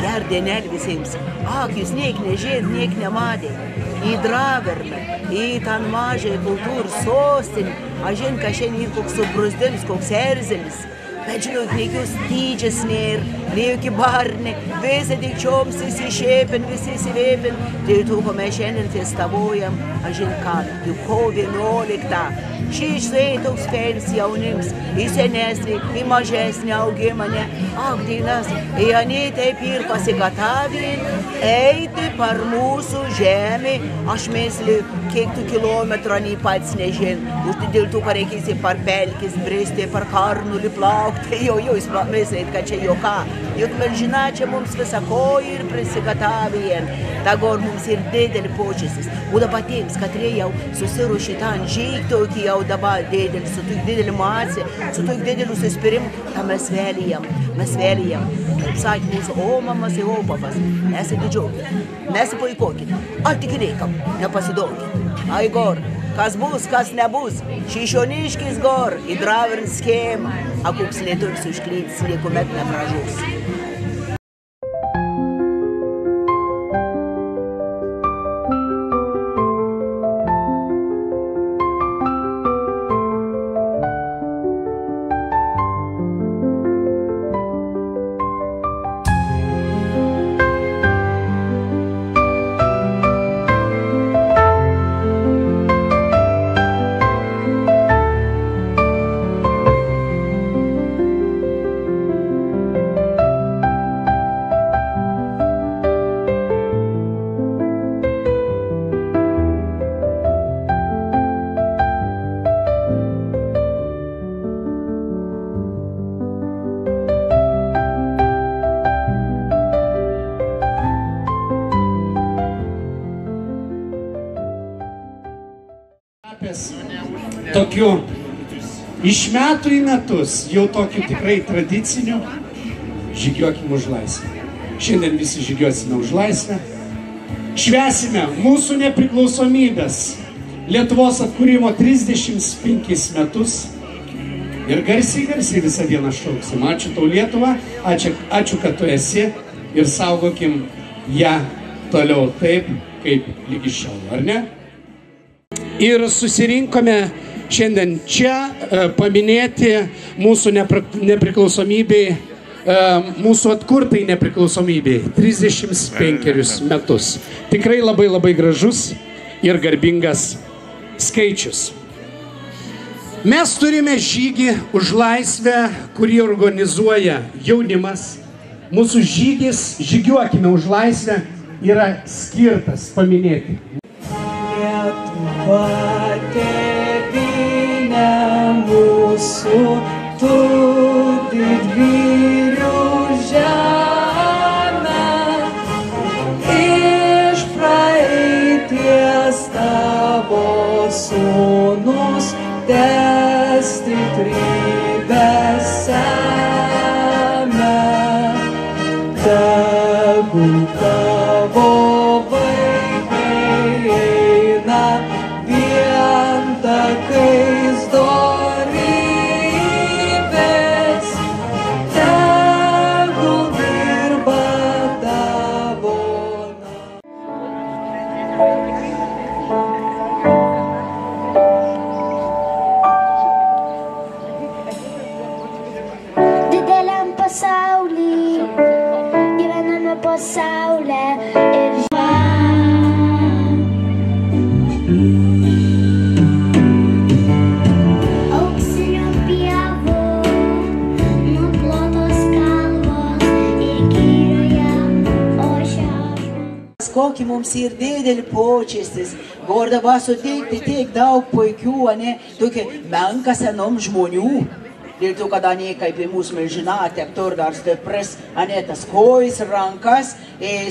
Ger dienel visiems. Ak, jūs niek nežinot, niek nematėt. Į Draverną, į tą mažą kultūrų sostinį. Aš žinau, kad šiandien ir koks subrusdėlis, koks erzelis. Bet žinot, niekios dydžias nėr, niekios barni, visi tik čioms įsišėpin, visi įsivėpin. Dėl to, ko mes šiandien festavojam, aš žinau, ką, jau kovo 11. Šis toks fėlis jaunims, į senesnį, į mažesnį augimą, ne. Ak, dainas, į anie taip ir pasigatavin, eiti par mūsų žemį, aš mesliu, kiek tų kilometrų nei pats nežin. Už dėl to, kad reikėsi par pelkis, bristi, par karnulį plaukti, jo, jūs meslit, kad čia joka. Juk melžina čia mums visako ir prisigatavin. Tagor mums ir didelį počesis. Būda patiems, kad jau susiruošė tą žyg tokį jau dabar didelį, su tuk didelį masę, su tuk dideliu suspirimu, tą mes vėlijam. Kaip sakė mūsų omamas ir opavas, nesididžiuokit, nesipaikokit, tik reikam, nepasiduokit. Ai gor, kas bus, kas nebus, šišoniškis gor, į Draverną schemą, a koks lietuvis užklytis, niekuomet nepražus. Tokiu iš metų į metus, jau tokiu tikrai tradiciniu, žygiuokim už laisvę. Šiandien visi žygiuosime už laisvę. Švęsime mūsų nepriklausomybės, Lietuvos atkūrimo 35 metus. Ir garsiai visą dieną šauksim. Ačiū tau Lietuva, ačiū, kad tu esi ir saugokim ją toliau taip, kaip lygi šiol, ar ne? Ir susirinkome šiandien čia paminėti mūsų nepriklausomybei, mūsų atkurtai nepriklausomybei 35 metus. Tikrai labai gražus ir garbingas skaičius. Mes turime žygį už laisvę, kurį organizuoja jaunimas. Mūsų žygis, žygiuokime už laisvę, yra skirtas paminėti. Tėvynė mūsų, tu didvyrių žemė, iš praeities tavo sūnus tęs stiprybę semia, tegul tavo takais dorybės, tegul dirba tavo Dideliam pasauly gyvename po saulę ir kokį mums ir didelį počestis, gordava suteikti tiek daug puikių, ne, tokia menka senom žmonių. Dėl to, kad ane, kaip į mūsų melžinatė, tur dar stipras, ane, tas kojas, rankas,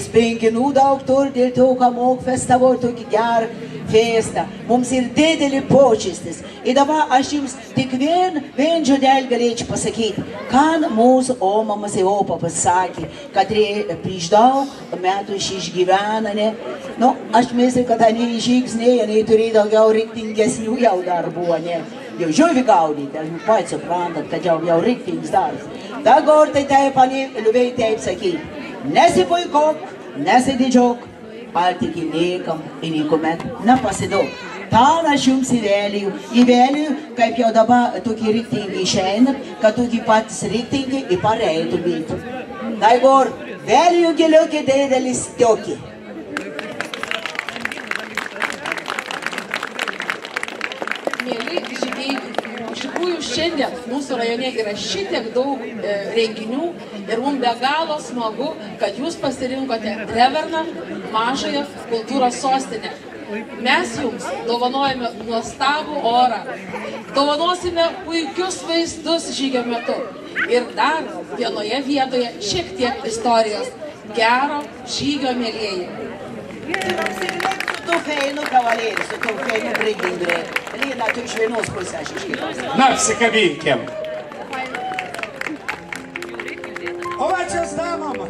spenginų daug tur, dėl to, kad mok festavo tokį gerą festą. Mums ir didelį počestis. Ir dabar aš jums tik vien žodėl galėčiau pasakyti, ką mūsų omamas ir opa pasakė, kad prieš daug metų išgyvena, ne. Nu, aš myslím, kad ane žygsnėje, ne turėjo daugiau riktingesnių jau darbų, ne. jau žuvį gaudyti, jūs pat suprantat, kad jau reiktingas darbas. Dabar tai taip, liuviai taip sakyti, nesipuikok, nesididžiok, ar tik į niekam ir niekuomet nepasidaug. Tą aš jums įvėliu, kaip jau dabar tokie reiktingi išeina, kad tokie patys reiktingi į pareitų būtų. Dabar vėliu giliukį didelis tiokį. Mėly žygeiviai, iš tikrųjų šiandien mūsų rajone yra šitiek daug renginių ir mums be galo smagu, kad jūs pasirinkote Dreverną, mažąją kultūros sostinę. Mes jums dovanojame nuostabų orą, dovanosime puikius vaizdus žygio metu ir dar vienoje vietoje šiek tiek istorijos. Gero žygio, mielieji. Su trofėjų kavalėlį, su trofėjų brigingui. Lyna tik iš vienos pusės iš kitos. Na, apsikabinkim. Ovacijos damom.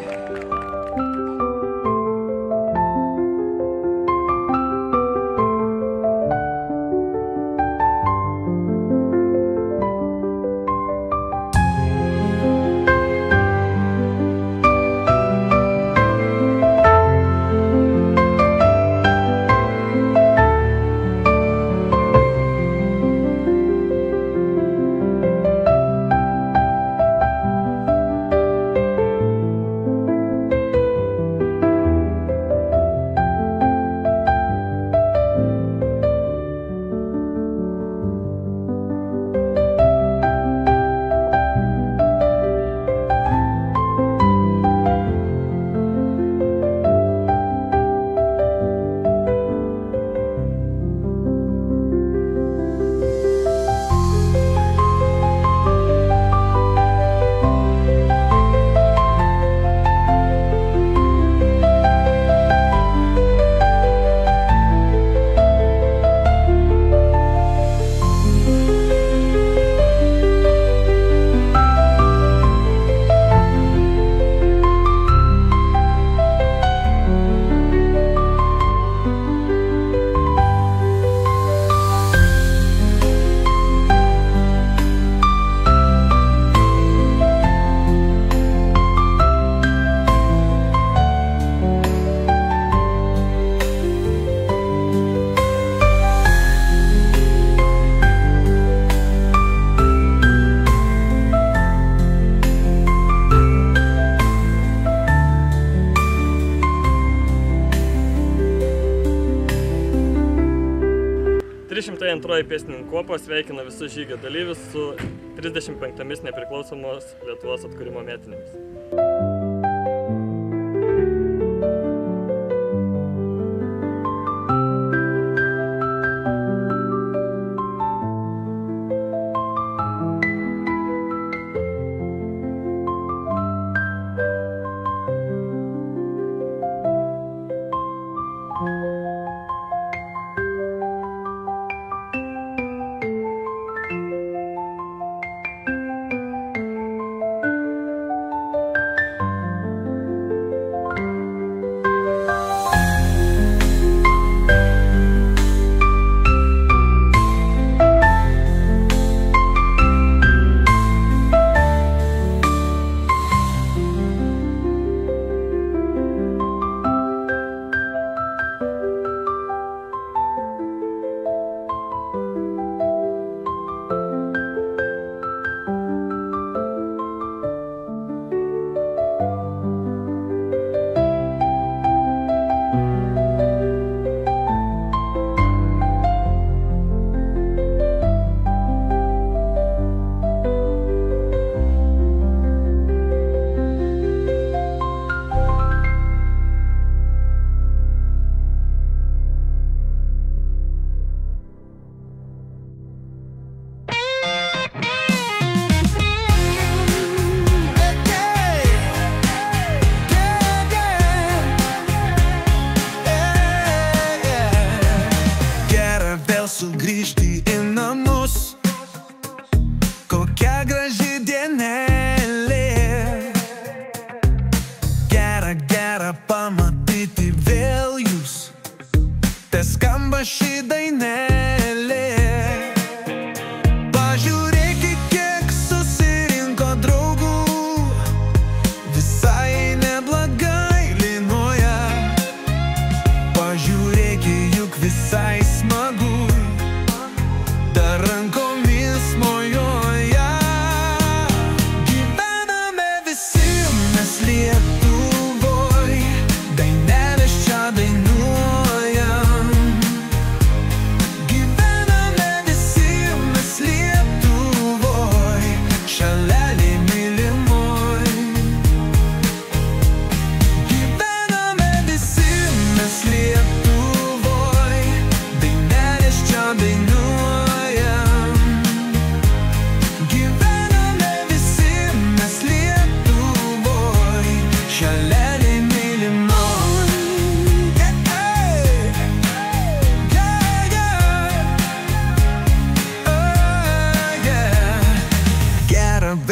Antroji pėstininkų kuopa sveikina visus žygio dalyvius su 35 nepriklausomos Lietuvos atkūrimo metinėmis.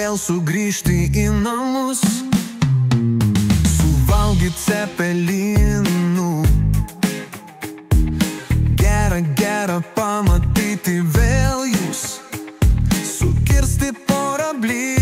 vėl sugrįžti į namus, suvalgyt cepelinų. Gera pamatyti vėl jūs, sukirsti porą blyų.